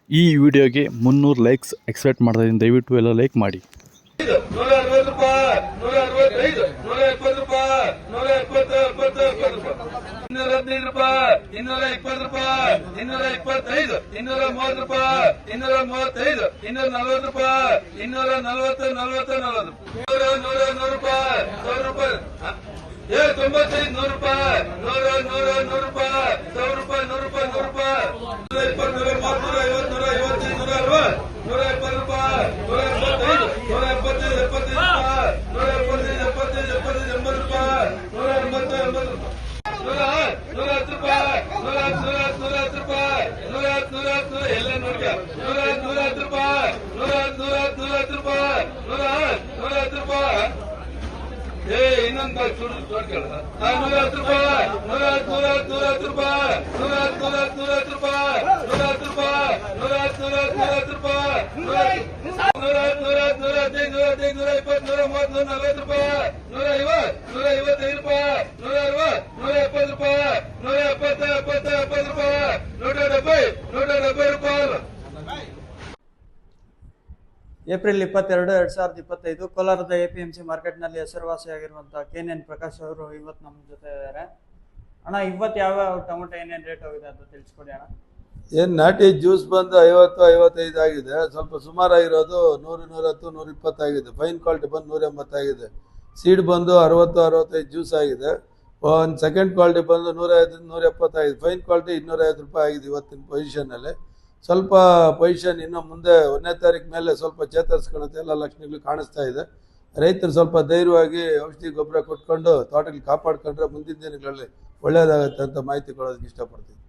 ಈ ವಿಡಿಯೋಗೆ 300 likes expect ಮಾಡ್ತಾ ಇದ್ದೀನಿ. ದಯವಿಟ್ಟು ಎಲ್ಲ ಲೈಕ್ ಮಾಡಿ. ಏಪ್ರಿಲ್ 22, 2025 ಕೋಲಾರದ ಎಪಿಎಂಸಿ ಮಾರ್ಕೆಟ್ನಲ್ಲಿ ಹೆಸರುವಾಸಿಯಾಗಿರುವಂತಹ KNN ಪ್ರಕಾಶ್ ಅವರು ಇವತ್ತು ನಮ್ಮ ಜೊತೆ ಇದ್ದಾರೆ. ಅಣ್ಣ, ಇವತ್ತು ಯಾವ ಟೊಮೊಟೊ ಏನೇನು ರೇಟ್ ಹೋಗಿದೆ ಅಂತ ತಿಳಿಸ್ಕೊಡಿ ಅಣ್ಣ. ಏನು ನಾಟಿ ಜ್ಯೂಸ್ ಬಂದು 50-55 ಆಗಿದೆ. ಸ್ವಲ್ಪ ಸುಮಾರಾಗಿರೋದು 100, 110, 120 ಆಗಿದೆ. ಫೈನ್ ಕ್ವಾಲಿಟಿ ಬಂದು 180 ಆಗಿದೆ. ಸೀಡ್ ಬಂದು 60-65 ಜ್ಯೂಸ್ ಆಗಿದೆ. ಒಂದು ಸೆಕೆಂಡ್ ಕ್ವಾಲಿಟಿ ಬಂದು 150-170 ಆಗಿದೆ. ಫೈನ್ ಕ್ವಾಲಿಟಿ 250 ರೂಪಾಯಿ ಆಗಿದೆ ಇವತ್ತಿನ ಪೊಸಿಷನ್ನಲ್ಲಿ. ಸ್ವಲ್ಪ ಪೊಸಿಷನ್ ಇನ್ನು ಮುಂದೆ 1ನೇ ತಾರೀಕು ಮೇಲೆ ಸ್ವಲ್ಪ ಚೇತರಿಸ್ಕೊಳ್ಳುತ್ತೆ, ಎಲ್ಲ ಲಕ್ಷಣಗಳು ಕಾಣಿಸ್ತಾ ಇದೆ. ರೈತರು ಸ್ವಲ್ಪ ಧೈರ್ಯವಾಗಿ ಔಷಧಿ ಗೊಬ್ಬರ ಕೊಟ್ಕೊಂಡು ತೋಟಕ್ಕೆ ಕಾಪಾಡ್ಕೊಂಡ್ರೆ ಮುಂದಿನ ದಿನಗಳಲ್ಲಿ ಒಳ್ಳೆಯದಾಗುತ್ತೆ ಅಂತ ಮಾಹಿತಿ ಕೊಡೋದಕ್ಕೆ ಇಷ್ಟಪಡ್ತೀನಿ.